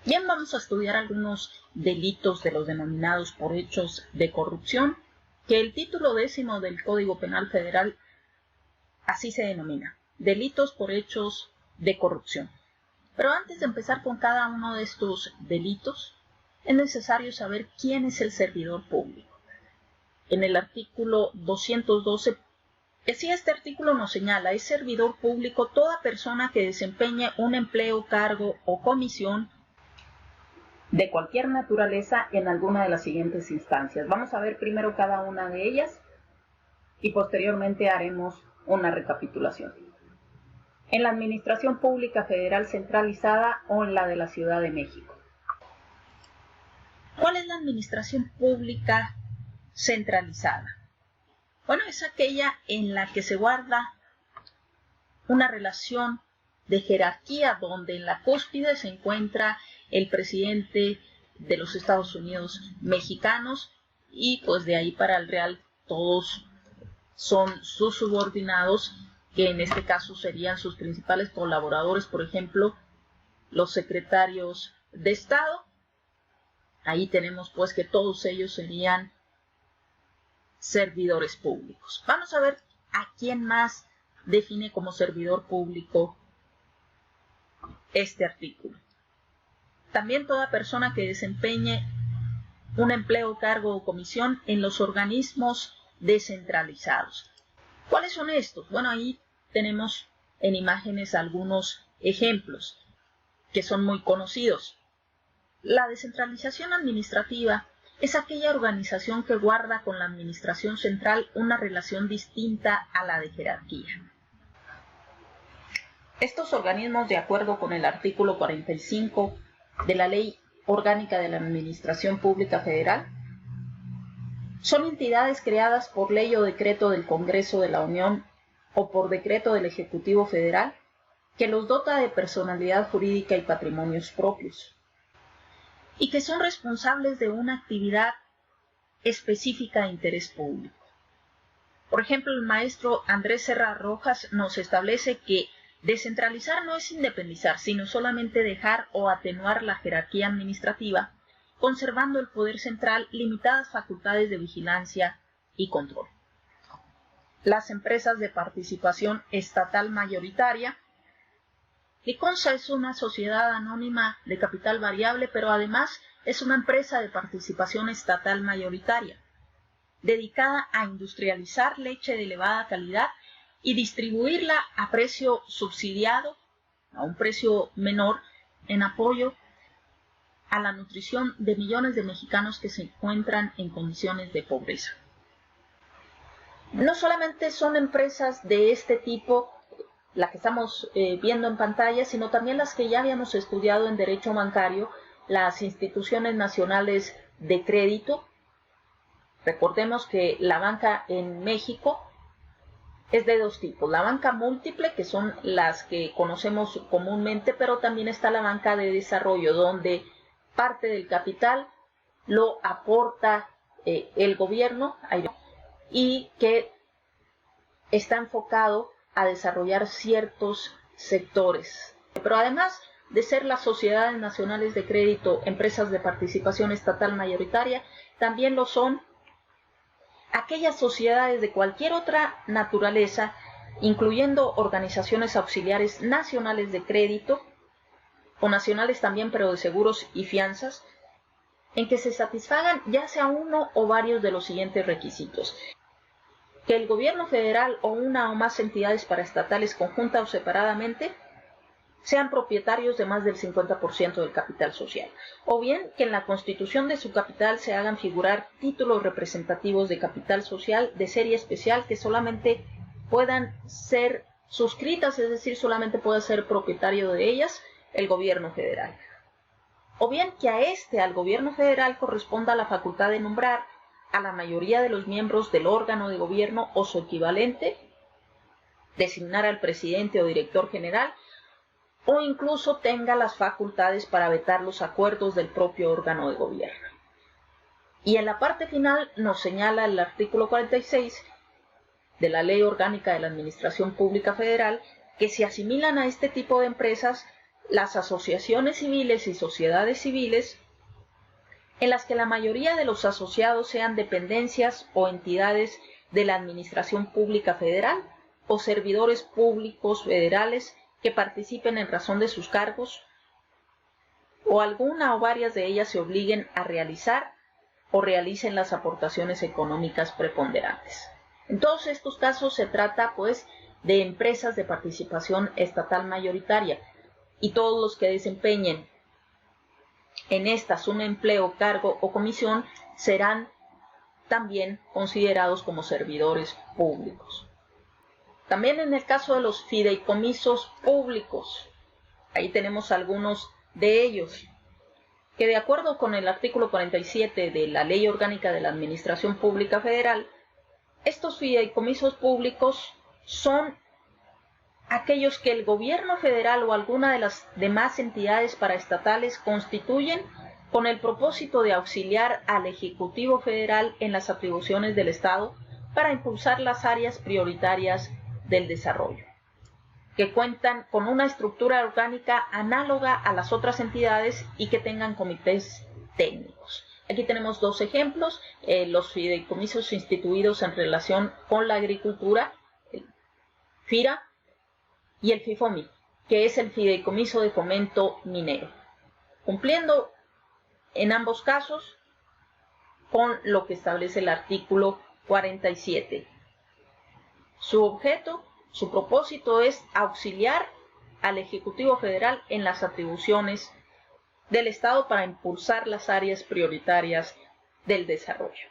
Bien, vamos a estudiar algunos delitos de los denominados por hechos de corrupción, que el título 10º del Código Penal Federal así se denomina, delitos por hechos de corrupción. Pero antes de empezar con cada uno de estos delitos, es necesario saber quién es el servidor público. En el artículo 212, este artículo nos señala, es servidor público toda persona que desempeñe un empleo, cargo o comisión de cualquier naturaleza en alguna de las siguientes instancias. Vamos a ver primero cada una de ellas y posteriormente haremos una recapitulación. En la Administración Pública Federal centralizada o en la de la Ciudad de México. ¿Cuál es la Administración Pública centralizada? Bueno, es aquella en la que se guarda una relación de jerarquía donde en la cúspide se encuentra el presidente de los Estados Unidos mexicanos y pues de ahí para el real todos son sus subordinados, que en este caso serían sus principales colaboradores, por ejemplo, los secretarios de Estado. Ahí tenemos pues que todos ellos serían servidores públicos. Vamos a ver a quién más define como servidor público este artículo. También toda persona que desempeñe un empleo, cargo o comisión en los organismos descentralizados. ¿Cuáles son estos? Bueno, ahí tenemos en imágenes algunos ejemplos que son muy conocidos. La descentralización administrativa es aquella organización que guarda con la administración central una relación distinta a la de jerarquía. Estos organismos, de acuerdo con el artículo 45 de la Ley Orgánica de la Administración Pública Federal, son entidades creadas por ley o decreto del Congreso de la Unión o por decreto del Ejecutivo Federal que los dota de personalidad jurídica y patrimonios propios, y que son responsables de una actividad específica de interés público. Por ejemplo, el maestro Andrés Serra Rojas nos establece que descentralizar no es independizar, sino solamente dejar o atenuar la jerarquía administrativa, conservando el poder central limitadas facultades de vigilancia y control. Las empresas de participación estatal mayoritaria. Liconsa es una sociedad anónima de capital variable, pero además es una empresa de participación estatal mayoritaria, dedicada a industrializar leche de elevada calidad y distribuirla a precio subsidiado, a un precio menor, en apoyo a la nutrición de millones de mexicanos que se encuentran en condiciones de pobreza. No solamente son empresas de este tipo la que estamos viendo en pantalla, sino también las que ya habíamos estudiado en derecho bancario, las instituciones nacionales de crédito. Recordemos que la banca en México es de dos tipos, la banca múltiple, que son las que conocemos comúnmente, pero también está la banca de desarrollo, donde parte del capital lo aporta el gobierno y que está enfocado a desarrollar ciertos sectores. Pero además de ser las sociedades nacionales de crédito, empresas de participación estatal mayoritaria, también lo son aquellas sociedades de cualquier otra naturaleza, incluyendo organizaciones auxiliares nacionales de crédito, o nacionales también, pero de seguros y fianzas, en que se satisfagan ya sea uno o varios de los siguientes requisitos: que el gobierno federal o una o más entidades paraestatales, conjunta o separadamente, sean propietarios de más del 50% del capital social, o bien que en la constitución de su capital se hagan figurar títulos representativos de capital social de serie especial que solamente puedan ser suscritas, es decir, solamente pueda ser propietario de ellas el gobierno federal, o bien que al gobierno federal corresponda la facultad de nombrar a la mayoría de los miembros del órgano de gobierno o su equivalente, designar al presidente o director general, o incluso tenga las facultades para vetar los acuerdos del propio órgano de gobierno. Y en la parte final nos señala el artículo 46 de la Ley Orgánica de la Administración Pública Federal que se asimilan a este tipo de empresas las asociaciones civiles y sociedades civiles, en las que la mayoría de los asociados sean dependencias o entidades de la Administración Pública Federal o servidores públicos federales que participen en razón de sus cargos, o alguna o varias de ellas se obliguen a realizar o realicen las aportaciones económicas preponderantes. En todos estos casos se trata, pues, de empresas de participación estatal mayoritaria, y todos los que desempeñen en estas un empleo, cargo o comisión serán también considerados como servidores públicos. También en el caso de los fideicomisos públicos, ahí tenemos algunos de ellos, que de acuerdo con el artículo 47 de la Ley Orgánica de la Administración Pública Federal, estos fideicomisos públicos son aquellos que el gobierno federal o alguna de las demás entidades paraestatales constituyen con el propósito de auxiliar al Ejecutivo Federal en las atribuciones del Estado para impulsar las áreas prioritarias del desarrollo, que cuentan con una estructura orgánica análoga a las otras entidades y que tengan comités técnicos. Aquí tenemos dos ejemplos, los fideicomisos instituidos en relación con la agricultura, el FIRA, y el FIFOMI, que es el Fideicomiso de Fomento Minero, cumpliendo en ambos casos con lo que establece el artículo 47. Su objeto, su propósito es auxiliar al Ejecutivo Federal en las atribuciones del Estado para impulsar las áreas prioritarias del desarrollo.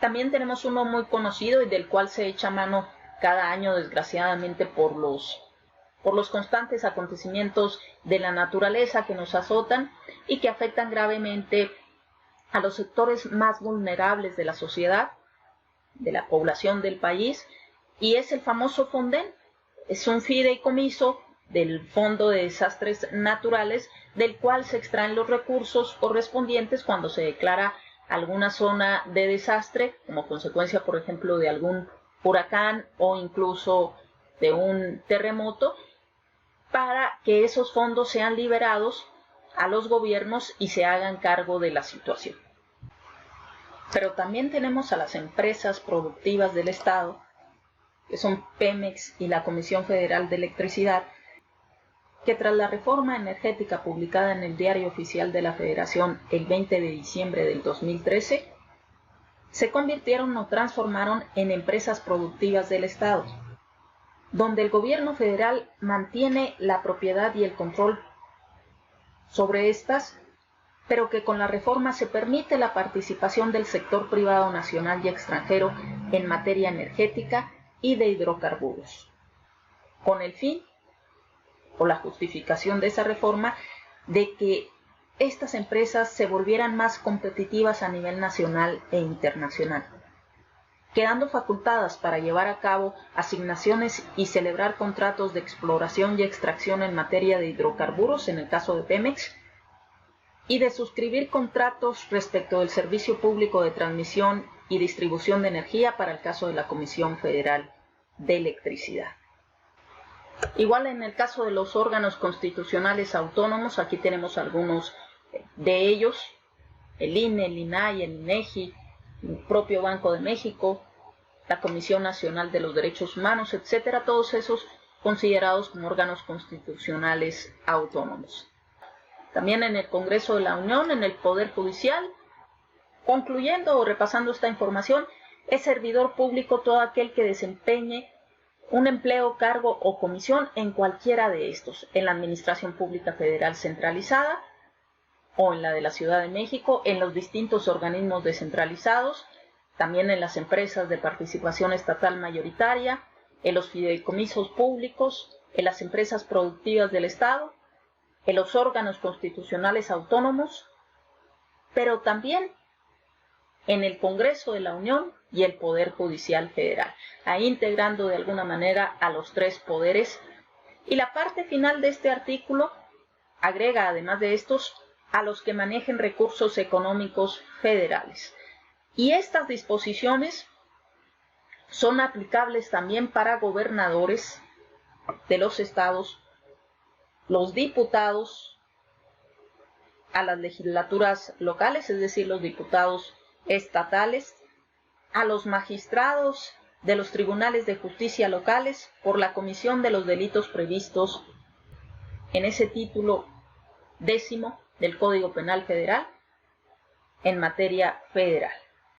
También tenemos uno muy conocido y del cual se echa mano cada año, desgraciadamente, por los constantes acontecimientos de la naturaleza que nos azotan y que afectan gravemente a los sectores más vulnerables de la sociedad, de la población del país, y es el famoso FONDEN. Es un fideicomiso del Fondo de Desastres Naturales, del cual se extraen los recursos correspondientes cuando se declara alguna zona de desastre, como consecuencia, por ejemplo, de algún huracán o incluso de un terremoto, para que esos fondos sean liberados a los gobiernos y se hagan cargo de la situación. Pero también tenemos a las empresas productivas del Estado, que son Pemex y la Comisión Federal de Electricidad, que tras la reforma energética publicada en el Diario Oficial de la Federación el 20 de diciembre del 2013, se convirtieron o transformaron en empresas productivas del Estado, donde el gobierno federal mantiene la propiedad y el control sobre estas, pero que con la reforma se permite la participación del sector privado nacional y extranjero en materia energética y de hidrocarburos, con el fin, o la justificación de esa reforma, de que estas empresas se volvieran más competitivas a nivel nacional e internacional, quedando facultadas para llevar a cabo asignaciones y celebrar contratos de exploración y extracción en materia de hidrocarburos, en el caso de Pemex, y de suscribir contratos respecto del servicio público de transmisión y distribución de energía para el caso de la Comisión Federal de Electricidad. Igual en el caso de los órganos constitucionales autónomos, aquí tenemos algunos de ellos, el INE, el INAI, el INEGI, el propio Banco de México, la Comisión Nacional de los Derechos Humanos, etcétera, todos esos considerados como órganos constitucionales autónomos. También en el Congreso de la Unión, en el Poder Judicial, concluyendo o repasando esta información, es servidor público todo aquel que desempeñe un empleo, cargo o comisión en cualquiera de estos, en la Administración Pública Federal centralizada o en la de la Ciudad de México, en los distintos organismos descentralizados, también en las empresas de participación estatal mayoritaria, en los fideicomisos públicos, en las empresas productivas del Estado, en los órganos constitucionales autónomos, pero también en el Congreso de la Unión y el Poder Judicial Federal, ahí integrando de alguna manera a los tres poderes. Y la parte final de este artículo agrega, además de estos, a los que manejen recursos económicos federales. Y estas disposiciones son aplicables también para gobernadores de los estados los diputados a las legislaturas locales, es decir, los diputados estatales, a los magistrados de los tribunales de justicia locales por la comisión de los delitos previstos en ese título 10º del Código Penal Federal en materia federal.